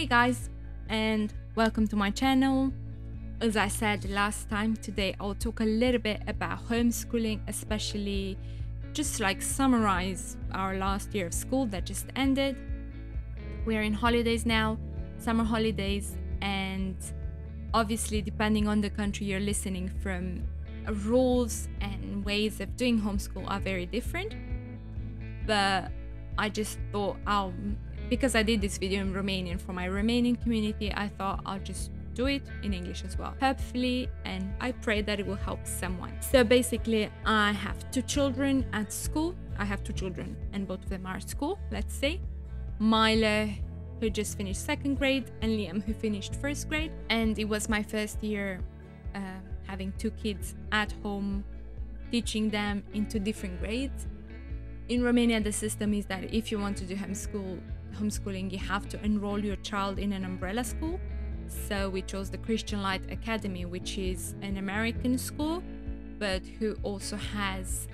guys, and welcome to my channel. As I said last time, today I'll talk a little bit about homeschooling, especially just like summarize our last year of school that just ended. We're in holidays now, summer holidays, and obviously depending on the country you're listening from, rules and ways of doing homeschool are very different. But I just thought because I did this video in Romanian for my Romanian community, I thought I'll just do it in English as well, hopefully, and I pray that it will help someone. So basically, I have two children at school. I have two children and both of them are at school, let's say. Milo, who just finished second grade, and Liam, who finished first grade. And it was my first year having two kids at home, teaching them into different grades. In Romania, the system is that if you want to do homeschooling, you have to enroll your child in an umbrella school. So we chose the Christian Light Academy, which is an American school, but who also has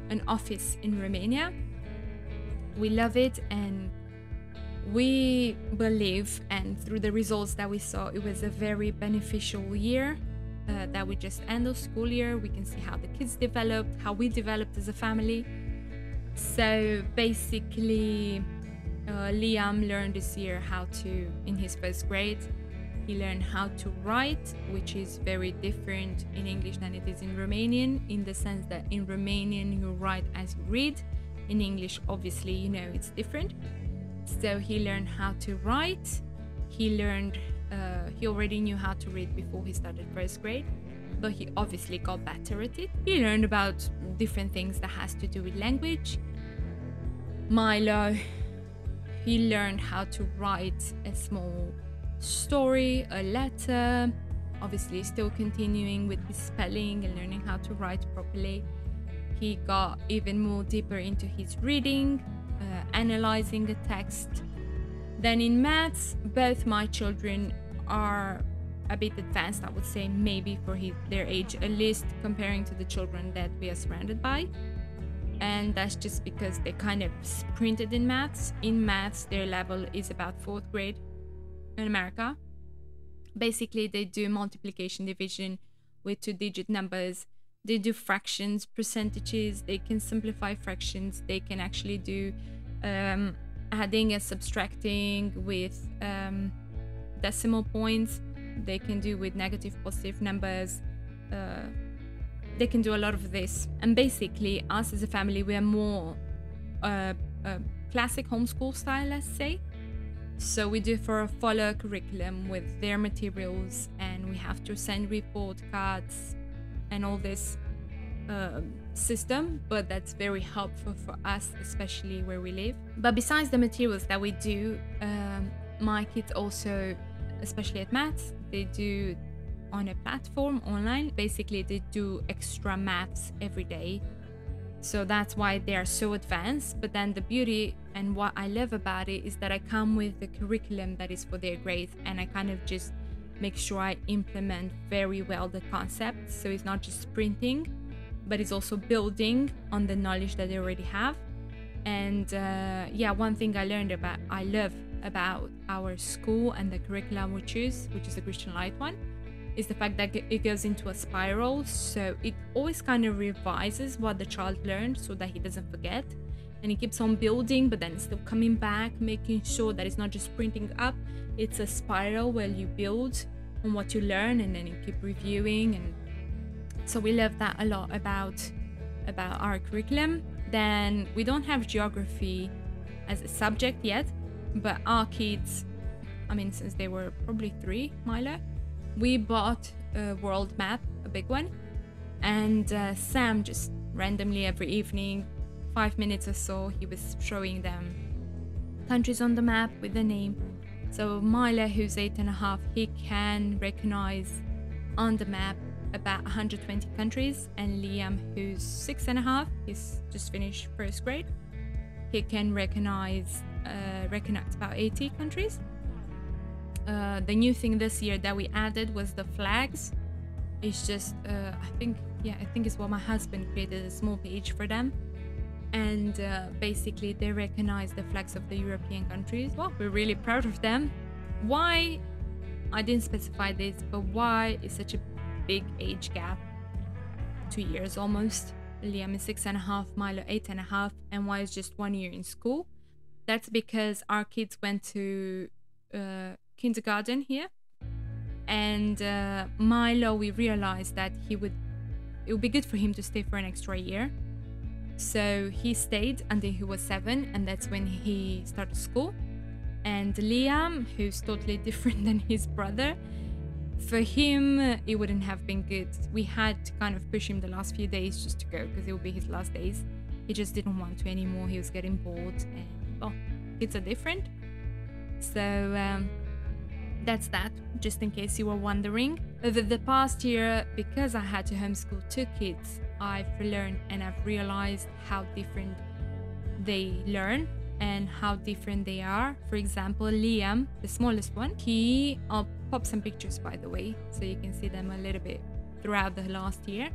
an office in Romania. We love it, and we believe, and through the results that we saw, it was a very beneficial year. That we just end the school year. We can see how the kids developed, how we developed as a family. So basically, Liam learned this year in his first grade, he learned how to write, which is very different in English than it is in Romanian, in the sense that in Romanian you write as you read. In English, obviously, you know, it's different. So he learned how to write. He already knew how to read before he started first grade, but he obviously got better at it. He learned about different things that has to do with language. Milo, he learned how to write a small story, a letter, obviously still continuing with his spelling and learning how to write properly. He got even more deeper into his reading, analyzing a text. Then in maths, both my children are a bit advanced, I would say, maybe for their age, at least comparing to the children that we are surrounded by. And that's just because they kind of sprinted in maths. In maths, their level is about fourth grade in America. Basically, they do multiplication, division with two-digit numbers. They do fractions, percentages. They can simplify fractions. They can actually do adding and subtracting with decimal points. They can do with negative, positive numbers. They can do a lot of this. And basically, us as a family, we are more classic homeschool style, let's say. So we do follow a curriculum with their materials, and we have to send report cards and all this system, but that's very helpful for us, especially where we live. But besides the materials that we do, my kids also, especially at maths, they do on a platform online. Basically, they do extra maths every day, so that's why they are so advanced. But then the beauty and what I love about it is that I come with the curriculum that is for their grades, and I kind of just make sure I implement very well the concept, so it's not just sprinting, but it's also building on the knowledge that they already have. And yeah, one thing I love about our school and the curriculum we choose, which is the Christian Light one, is the fact that it goes into a spiral. So it always kind of revises what the child learned so that he doesn't forget, and he keeps on building, but then still coming back, making sure that it's not just sprinting up. It's a spiral where you build on what you learn, and then you keep reviewing. And so we love that a lot about our curriculum. Then we don't have geography as a subject yet, but our kids, I mean, since they were probably 3, Milo, we bought a world map, a big one, and Sam just randomly every evening, 5 minutes or so, he was showing them countries on the map with the name. So Milo, who's 8.5, he can recognize on the map about 120 countries, and Liam, who's 6.5, he's just finished first grade, he can recognize about 80 countries. The new thing this year that we added was the flags. It's just I think it's what my husband created, a small page for them, and basically they recognize the flags of the European countries. Well, we're really proud of them. Why? I didn't specify this, but why is such a big age gap? 2 years almost. Liam is 6.5, Milo 8.5, and why is just 1 year in school? That's because our kids went to kindergarten here, and Milo, we realized that it would be good for him to stay for an extra year. So he stayed until he was 7, and that's when he started school. And Liam, who's totally different than his brother, for him, it wouldn't have been good. We had to kind of push him the last few days just to go, because it would be his last days. He just didn't want to anymore. He was getting bored, and well, kids are different. So that's that, just in case you were wondering. Over the past year, because I had to homeschool 2 kids, I've learned and I've realized how different they learn and how different they are. For example, Liam, the smallest one, I'll pop some pictures by the way, so you can see them a little bit throughout the last year.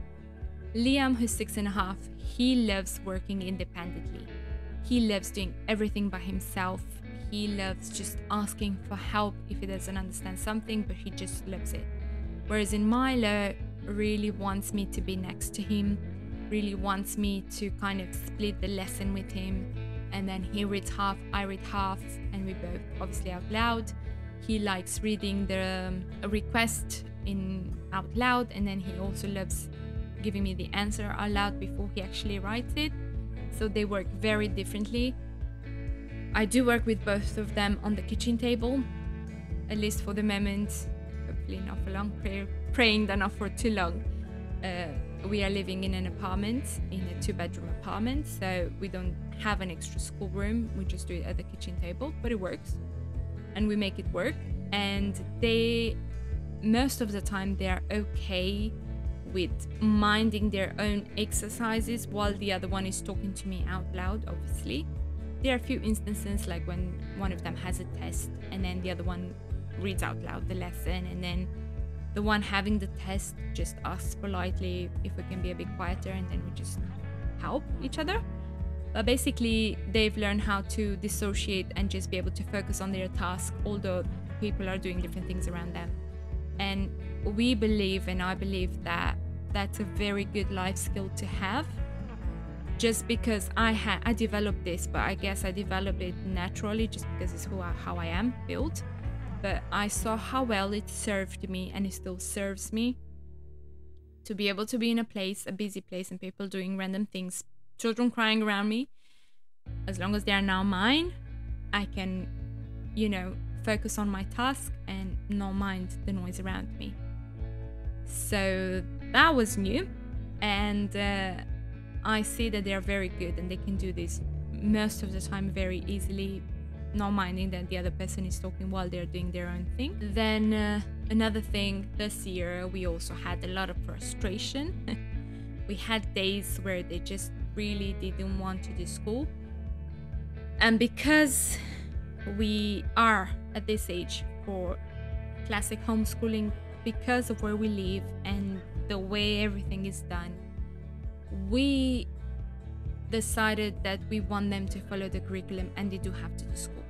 Liam, who's 6.5, he loves working independently. He loves doing everything by himself. He loves just asking for help if he doesn't understand something, but he just loves it. Whereas in Milo, really wants me to be next to him, really wants me to kind of split the lesson with him, and then he reads half, I read half, and we both obviously out loud. He likes reading the request out loud, and then he also loves giving me the answer out loud before he actually writes it. So they work very differently. I do work with both of them on the kitchen table, at least for the moment. Hopefully not for long, praying that not for too long. We are living in an apartment, in a 2-bedroom apartment, so we don't have an extra schoolroom. We just do it at the kitchen table, but it works, and we make it work. And most of the time, they are okay with minding their own exercises while the other one is talking to me out loud, obviously. There are a few instances like when one of them has a test and then the other one reads out loud the lesson, and then the one having the test just asks politely if we can be a bit quieter, and then we just help each other. But basically, they've learned how to dissociate and just be able to focus on their task, although people are doing different things around them. And we believe, and I believe, that that's a very good life skill to have. Just because I developed this, but I guess I developed it naturally just because it's how I am built. But I saw how well it served me, and it still serves me, to be able to be in a busy place, and people doing random things, children crying around me. As long as they are now mine, I can, focus on my task and not mind the noise around me. So that was new, and I see that they are very good, and they can do this most of the time very easily, not minding that the other person is talking while they're doing their own thing. Then another thing, this year we also had a lot of frustration. We had days where they just really didn't want to do school, and because we are at this age for classic homeschooling, because of where we live and the way everything is done, we decided that we want them to follow the curriculum, and they do have to do school.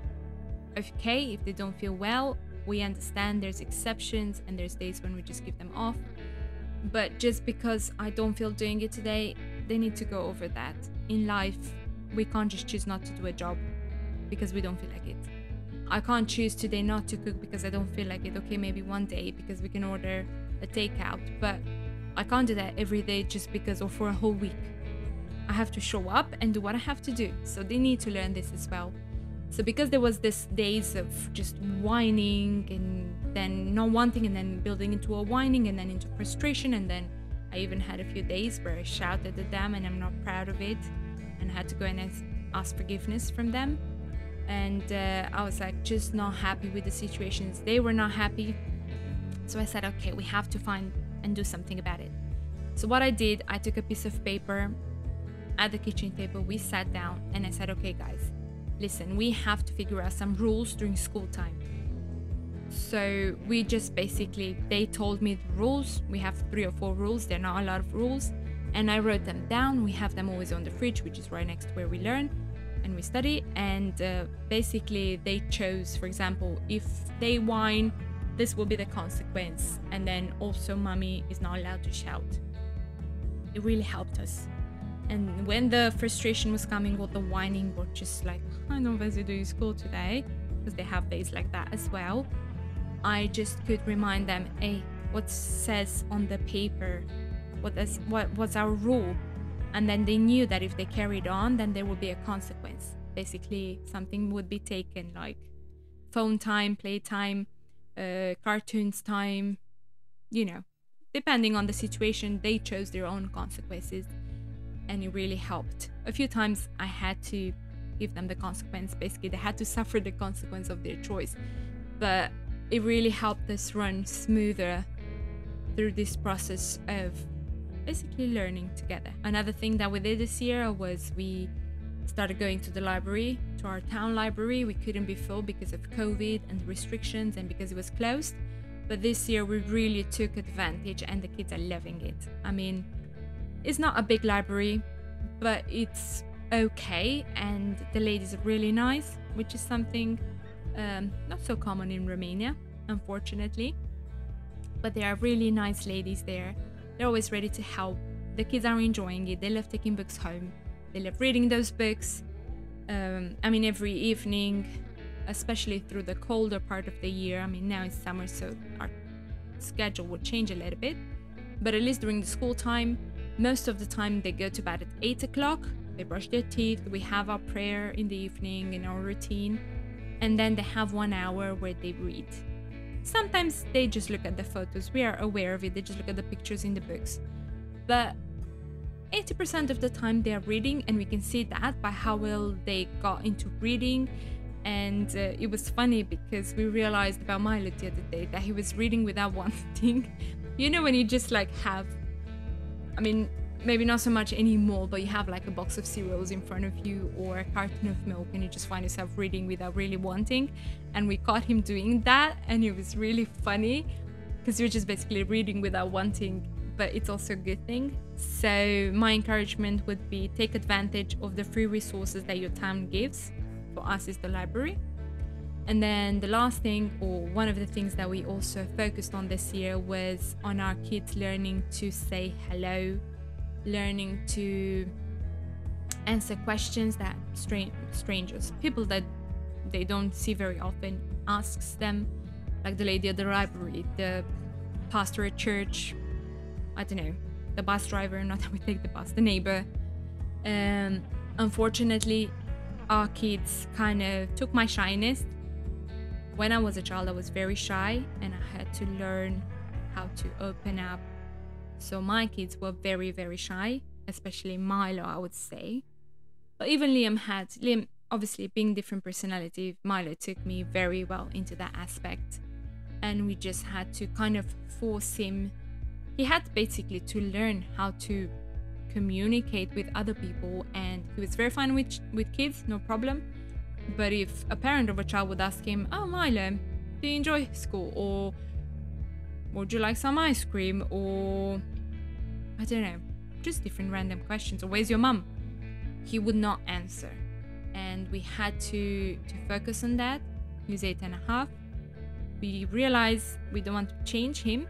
Okay, if they don't feel well, we understand there's exceptions and there's days when we just give them off. But just because I don't feel doing it today, they need to go over that. In life, we can't just choose not to do a job because we don't feel like it. I can't choose today not to cook because I don't feel like it. Okay, maybe one day because we can order a takeout, but I can't do that every day just because, or for a whole week. I have to show up and do what I have to do. So they need to learn this as well. So because there was this days of just whining and then not wanting, and then building into a whining and then into frustration, and then I even had a few days where I shouted at them and I'm not proud of it, and had to go and ask forgiveness from them. And I was like just not happy with the situations. They were not happy. So I said, okay, we have to find and do something about it. So what I did, I took a piece of paper at the kitchen table, we sat down, and I said, okay guys, listen, we have to figure out some rules during school time. So we just basically, they told me the rules. We have 3 or 4 rules. They're not a lot of rules. And I wrote them down. We have them always on the fridge, which is right next to where we learn and we study. And basically they chose, for example, if they whine, this will be the consequence. And then also mommy is not allowed to shout. It really helped us. And when the frustration was coming or the whining, or just like, I don't know what to do in school today, because they have days like that as well, I just could remind them, hey, what says on the paper, what's our rule? And then they knew that if they carried on, then there would be a consequence. Basically, something would be taken, like phone time, playtime, cartoons time, you know, depending on the situation, they chose their own consequences. And it really helped. A few times I had to give them the consequence. Basically, they had to suffer the consequence of their choice. But it really helped us run smoother through this process of basically learning together. Another thing that we did this year was we started going to the library, to our town library. We couldn't be full because of COVID and restrictions and because it was closed. But this year we really took advantage and the kids are loving it. I mean, it's not a big library, but it's okay, and the ladies are really nice, which is something not so common in Romania, unfortunately. But they are really nice ladies there. They're always ready to help. The kids are enjoying it. They love taking books home. They love reading those books. I mean, every evening, especially through the colder part of the year. I mean, now it's summer, so our schedule will change a little bit. But at least during the school time, most of the time they go to bed at 8 o'clock, they brush their teeth, we have our prayer in the evening in our routine, and then they have 1 hour where they read. Sometimes they just look at the photos, we are aware of it, they just look at the pictures in the books. But 80% of the time they are reading, and we can see that by how well they got into reading. And it was funny because we realized about Milo the other day that he was reading without wanting. You know, when you just like have, I mean, maybe not so much anymore, but you have like a box of cereals in front of you or a carton of milk and you just find yourself reading without really wanting. And we caught him doing that, and it was really funny because you're just basically reading without wanting, but it's also a good thing. So my encouragement would be take advantage of the free resources that your town gives. For us is the library. And then the last thing, or one of the things that we also focused on this year, was on our kids learning to say hello, learning to answer questions that strangers, people that they don't see very often, asks them, like the lady at the library, the pastor at church, I don't know, the bus driver, not that we take the bus, the neighbor. Unfortunately, our kids kind of took my shyness. When I was a child, I was very shy and I had to learn how to open up. So my kids were very, very shy, especially Milo, I would say. But even Liam, obviously being different personality, Milo took me very well into that aspect. And we just had to kind of force him. He had basically to learn how to communicate with other people, and he was very fine with kids, no problem. But if a parent of a child would ask him, oh Milo, do you enjoy school, or would you like some ice cream, or I don't know, just different random questions, or where's your mum, he would not answer. And we had to focus on that. He was 8.5. We realized we don't want to change him,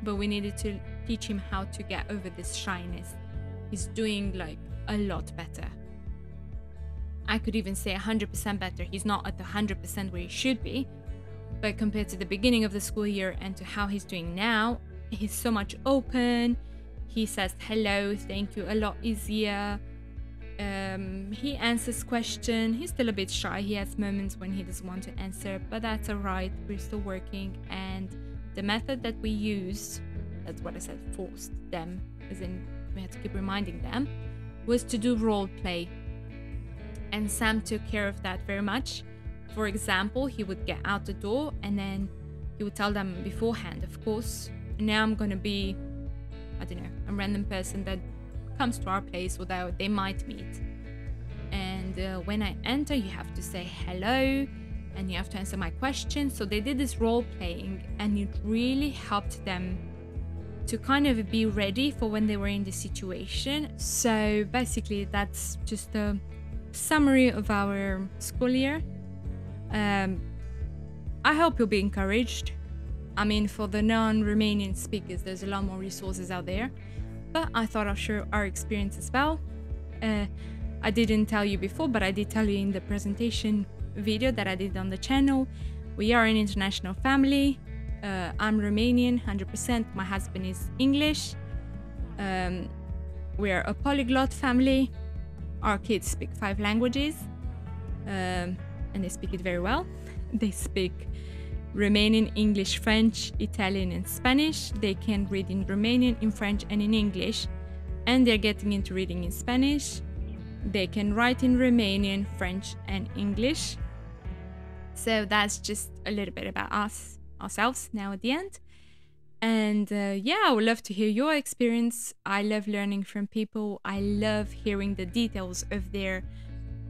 but we needed to teach him how to get over this shyness. He's doing like a lot better. I could even say 100% better. He's not at the 100% where he should be, but compared to the beginning of the school year and to how he's doing now, he's so much open. He says hello, thank you a lot easier. He answers questions. He's still a bit shy. He has moments when he doesn't want to answer, but that's alright. We're still working. And the method that we used, that's what I said, forced them, as in we had to keep reminding them, was to do role play. And Sam took care of that very much. For example, he would get out the door and then he would tell them beforehand, of course, now I'm gonna be, I don't know, a random person that comes to our place or that they might meet. And when I enter, you have to say hello and you have to answer my questions. So they did this role playing, and it really helped them to kind of be ready for when they were in the situation. So basically that's just a summary of our school year. I hope you'll be encouraged. I mean, for the non-Romanian speakers, there's a lot more resources out there, but I thought I'll share our experience as well. I didn't tell you before, but I did tell you in the presentation video that I did on the channel. We are an international family. I'm Romanian, 100%. My husband is English. We are a polyglot family. Our kids speak 5 languages, and they speak it very well. They speak Romanian, English, French, Italian, and Spanish. They can read in Romanian, in French, and in English, and they're getting into reading in Spanish. They can write in Romanian, French, and English. So that's just a little bit about ourselves now at the end. And yeah, I would love to hear your experience. I love learning from people. I love hearing the details of their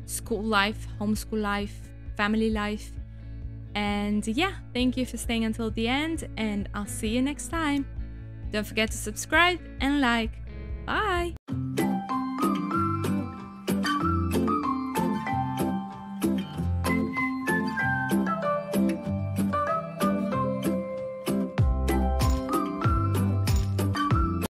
school life, homeschool life, family life. And yeah, thank you for staying until the end, and I'll see you next time. Don't forget to subscribe and like. Bye!